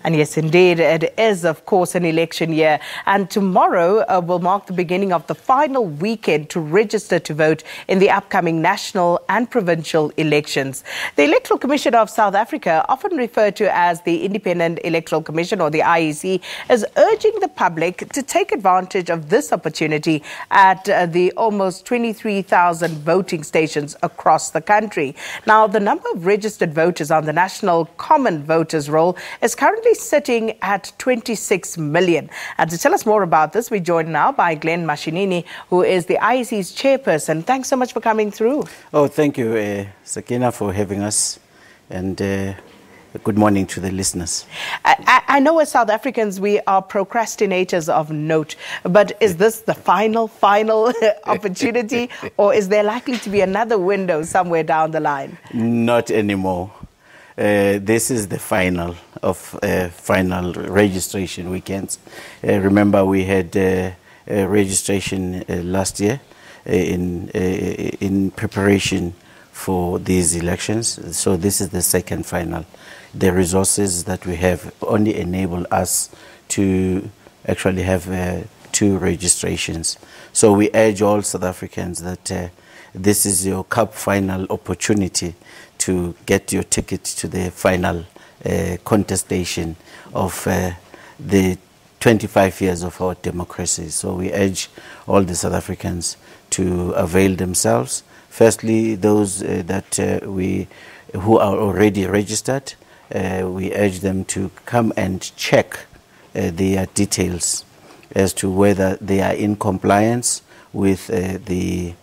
And yes, indeed, it is, of course, an election year. And tomorrow will mark the beginning of the final weekend to register to vote in the upcoming national and provincial elections. The Electoral Commission of South Africa, often referred to as the Independent Electoral Commission or the IEC, is urging the public to take advantage of this opportunity at the almost 23,000 voting stations across the country. Now, the number of registered voters on the National Common Voters Roll is currently sitting at 26 million. And to tell us more about this, we're joined now by Glen Mashinini, who is the IEC's chairperson. Thanks so much for coming through. Oh, thank you, Sakina, for having us. And good morning to the listeners. I know as South Africans, we are procrastinators of note, but is this the final opportunity, or is there likely to be another window somewhere down the line? Not anymore. This is the final registration weekends. Remember, we had registration last year in preparation for these elections. So this is the second final. The resources that we have only enable us to actually have two registrations. So we urge all South Africans that this is your cup final opportunity to get your ticket to the final contestation of the 25 years of our democracy. So we urge all the South Africans to avail themselves. Firstly, those who are already registered, we urge them to come and check their details as to whether they are in compliance with the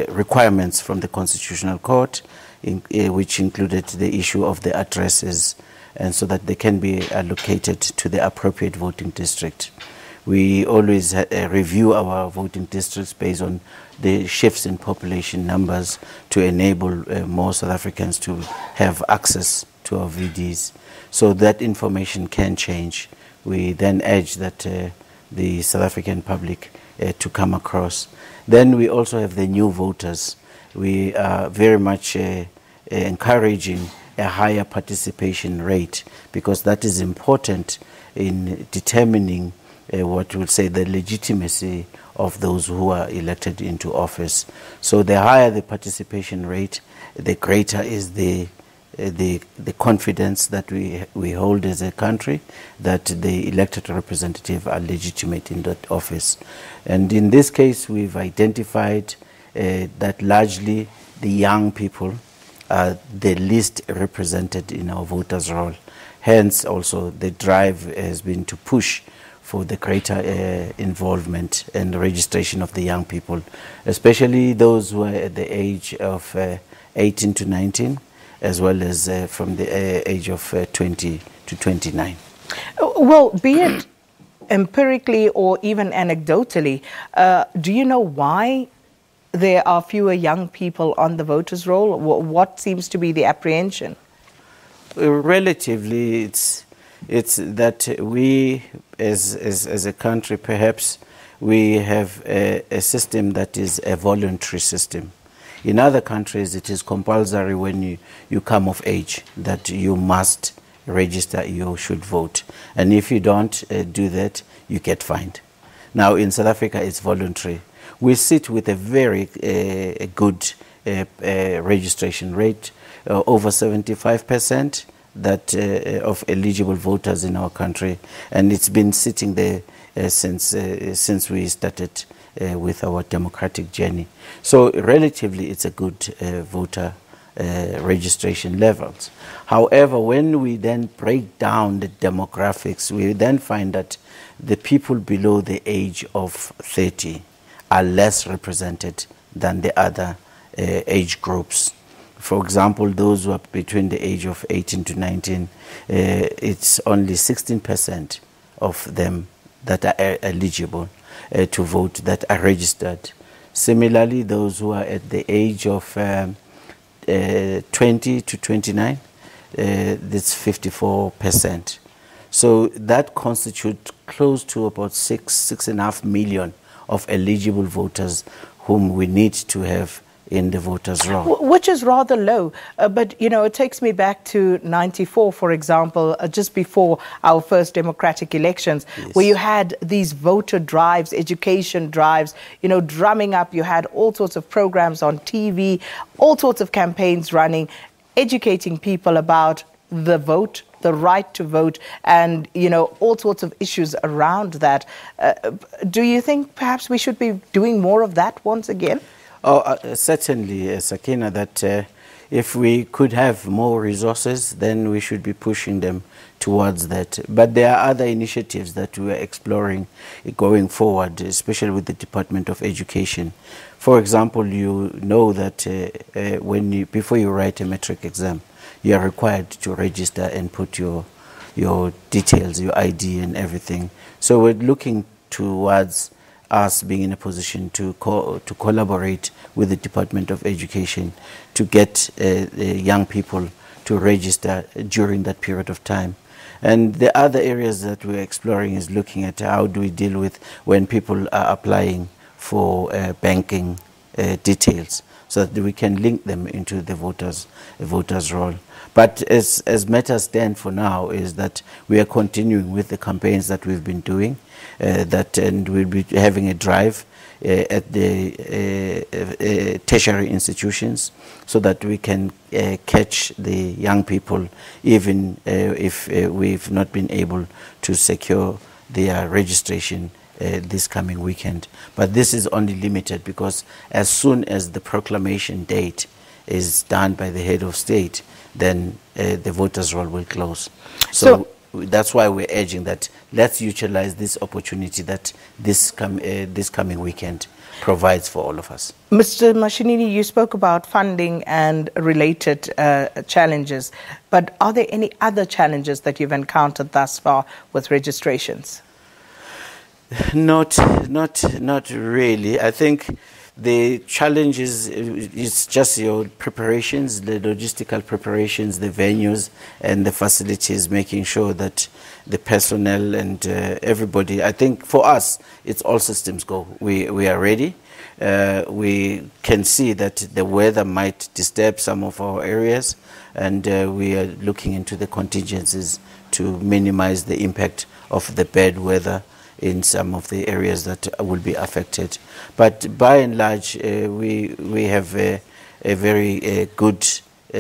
requirements from the Constitutional Court, which included the issue of the addresses, and so that they can be allocated to the appropriate voting district. We always review our voting districts based on the shifts in population numbers to enable more South Africans to have access to our VDs. So that information can change. We then urge that the South African public to come across. Then we also have the new voters. We are very much encouraging a higher participation rate, because that is important in determining what we'll say the legitimacy of those who are elected into office. So the higher the participation rate, the greater is the confidence that we hold as a country that the elected representative are legitimate in that office. And in this case, we've identified that largely the young people are the least represented in our voters' roll. Hence, also, the drive has been to push for the greater involvement and registration of the young people, especially those who are at the age of 18 to 19, as well as from the age of 20 to 29. Well, be it empirically or even anecdotally, do you know why there are fewer young people on the voters' roll? What seems to be the apprehension? Relatively, it's that we, as a country, perhaps we have a system that is a voluntary system. In other countries, it is compulsory when you come of age that you must register, you should vote. And if you don't do that, you get fined. Now, in South Africa, it's voluntary. We sit with a very good registration rate, over 75% that of eligible voters in our country, and it's been sitting there since we started with our democratic journey. So relatively, it's a good voter registration levels. However, when we then break down the demographics, we then find that the people below the age of 30 are less represented than the other age groups. For example, those who are between the age of 18 to 19, it's only 16% of them that are eligible to vote that are registered. Similarly, those who are at the age of 20 to 29, that's 54%. So that constitutes close to about 6.5 million of eligible voters whom we need to have in the voters' roll. Which is rather low. But, you know, it takes me back to 94, for example, just before our first democratic elections, Yes. where you had these voter drives, education drives, you know, drumming up. You had all sorts of programs on TV, all sorts of campaigns running, educating people about the vote, the right to vote, and, you know, all sorts of issues around that. Do you think perhaps we should be doing more of that once again? Oh, certainly, Sakina, that if we could have more resources, then we should be pushing them towards that. But there are other initiatives that we are exploring going forward, especially with the Department of Education. For example, you know that before you write a matric exam, you are required to register and put your details, your ID and everything. So we're looking towards us being in a position to collaborate with the Department of Education to get young people to register during that period of time. And the other areas that we're exploring is looking at how do we deal with when people are applying for banking details, so that we can link them into the voters' roll. But as matters stand for now is that we are continuing with the campaigns that we've been doing, and we'll be having a drive at the tertiary institutions so that we can catch the young people even if we've not been able to secure their registration this coming weekend. But this is only limited because as soon as the proclamation date is done by the head of state, then the voters' roll will close. So that's why we're urging that let's utilize this opportunity that this coming weekend provides for all of us. Mr. Mashinini, you spoke about funding and related challenges, but are there any other challenges that you've encountered thus far with registrations? Not really. I think the challenge is just your preparations, the logistical preparations, the venues and the facilities, making sure that the personnel and everybody, I think for us, it's all systems go. We are ready. We can see that the weather might disturb some of our areas, and we are looking into the contingencies to minimize the impact of the bad weather in some of the areas that will be affected. But by and large, we have a very good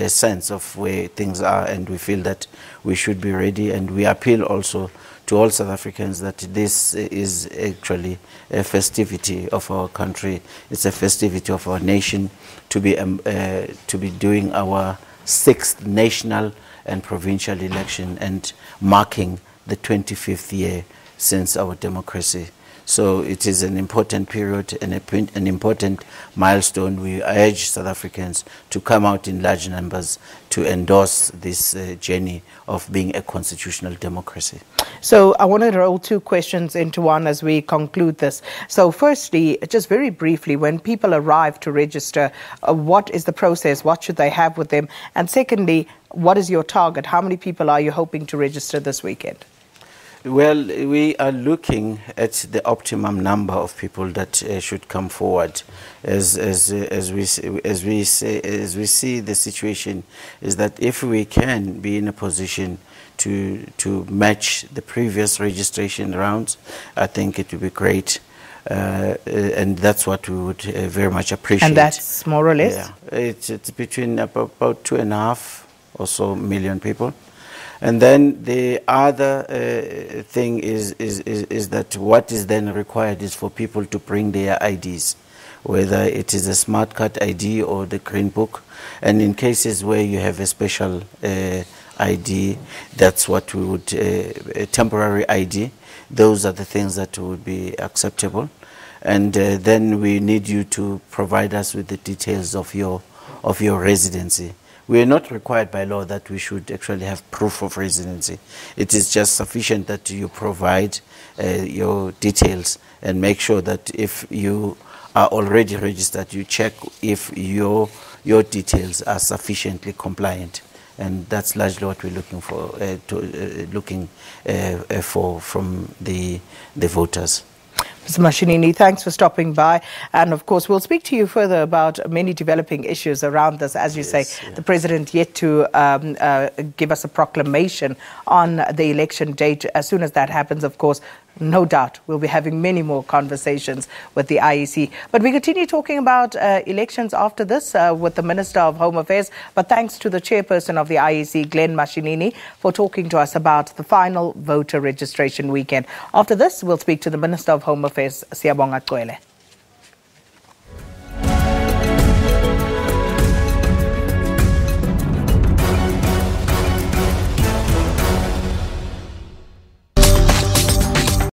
sense of where things are, and we feel that we should be ready. And we appeal also to all South Africans that this is actually a festivity of our country. It's a festivity of our nation to be doing our 6th national and provincial election and marking the 25th year since our democracy. So it is an important period and an important milestone. We urge South Africans to come out in large numbers to endorse this journey of being a constitutional democracy. So I want to roll two questions into one as we conclude this. So firstly, just very briefly, when people arrive to register, what is the process? What should they have with them? And secondly, what is your target? How many people are you hoping to register this weekend? Well, we are looking at the optimum number of people that should come forward. As we see the situation is that if we can be in a position to match the previous registration rounds, I think it would be great. And that's what we would very much appreciate. And that's more or less? Yeah, it's between about 2.5 or so million people. And then the other thing is that what is then required is for people to bring their IDs, whether it is a smart card ID or the green book. And in cases where you have a special ID, that's what we would, a temporary ID, those are the things that would be acceptable. And then we need you to provide us with the details of your residency. We are not required by law that we should actually have proof of residency. It is just sufficient that you provide your details and make sure that if you are already registered, you check if your details are sufficiently compliant. And that's largely what we're looking for, from the voters. Mr. Mashinini, thanks for stopping by. And of course, we'll speak to you further about many developing issues around this. As you say, the President yet to give us a proclamation on the election date. As soon as that happens, of course, no doubt we'll be having many more conversations with the IEC. But we continue talking about elections after this with the Minister of Home Affairs. But thanks to the chairperson of the IEC, Glen Mashinini, for talking to us about the final voter registration weekend. After this, we'll speak to the Minister of Home Affairs, Siyabonga Cwele.